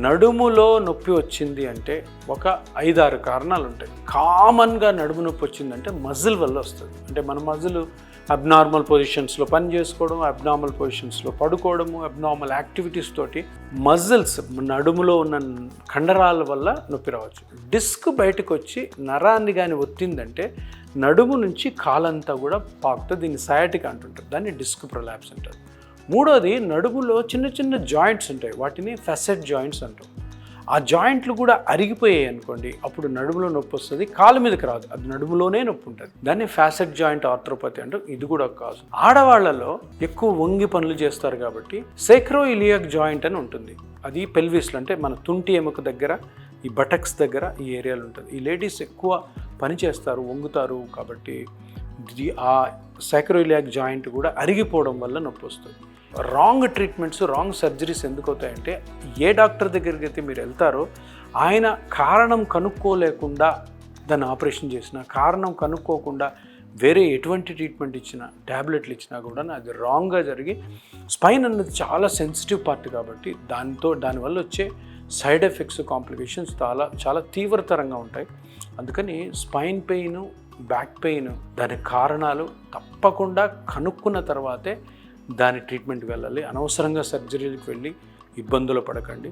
నడుములో నొప్పి వచ్చింది అంటే ఒక 5-6 కారణాలు ఉంటాయి. కామన్గా నడుము నొప్పి వచ్చిందంటే మజిల్ వల్ల వస్తుంది. అంటే మన మజిల్ అబ్నార్మల్ పొజిషన్స్లో పని చేసుకోవడం, అబ్నార్మల్ పొజిషన్స్లో పడుకోవడము, అబ్నార్మల్ యాక్టివిటీస్ తోటి మజిల్స్ నడుములో ఉన్న కండరాల వల్ల నొప్పి రావచ్చు. డిస్క్ బయటకు వచ్చి నరాన్ని కానీ ఒత్తిందంటే నడుము నుంచి కాలంతా కూడా పాకుతుంది. దీన్ని సయాటిక్ అంటుంటారు, దాన్ని డిస్క్ ప్రొలాప్స్ అంటారు. మూడోది, నడుములో చిన్న చిన్న జాయింట్స్ ఉంటాయి, వాటిని ఫెసెట్ జాయింట్స్ అంటాం. ఆ జాయింట్లు కూడా అరిగిపోయాయి అనుకోండి, అప్పుడు నడుములో నొప్పి వస్తుంది. కాలు మీదకి రాదు, అది నడుములోనే నొప్పి ఉంటుంది. దాన్ని ఫ్యాసెట్ జాయింట్ ఆర్థ్రోపతి అంటాం. ఇది కూడా ఒక కాదు. ఆడవాళ్లలో ఎక్కువ వంగి పనులు చేస్తారు కాబట్టి సేక్రోఇలియాక్ జాయింట్ అని ఉంటుంది. అది పెల్విస్లో, అంటే మన తుంటి ఎముక దగ్గర, ఈ బటక్స్ దగ్గర ఈ ఏరియాలో ఉంటుంది. ఈ లేడీస్ ఎక్కువ పని చేస్తారు, వంగుతారు కాబట్టి ఆ సేక్రోఇలియాక్ జాయింట్ కూడా అరిగిపోవడం వల్ల నొప్పి వస్తుంది. రాంగ్ ట్రీట్మెంట్స్, రాంగ్ సర్జరీస్ ఎందుకు అవుతాయంటే, ఏ డాక్టర్ దగ్గరికి అయితే మీరు వెళ్తారో ఆయన కారణం కనుక్కోలేకుండా దాన్ని ఆపరేషన్ చేసినా, కారణం కనుక్కోకుండా వేరే ఎటువంటి ట్రీట్మెంట్ ఇచ్చినా, ట్యాబ్లెట్లు ఇచ్చినా కూడా అది రాంగ్గా జరిగి, స్పైన్ అన్నది చాలా సెన్సిటివ్ పార్ట్ కాబట్టి దానివల్ల వచ్చే సైడ్ ఎఫెక్ట్స్, కాంప్లికేషన్స్ చాలా తీవ్రతరంగా ఉంటాయి. అందుకని స్పైన్ పెయిన్, బ్యాక్ పెయిన్, దాని కారణాలు తప్పకుండా కనుక్కున్న తర్వాతే దాని ట్రీట్మెంట్కి వెళ్ళాలి. అనవసరంగా సర్జరీలకు వెళ్ళి ఇబ్బందులు పడకండి.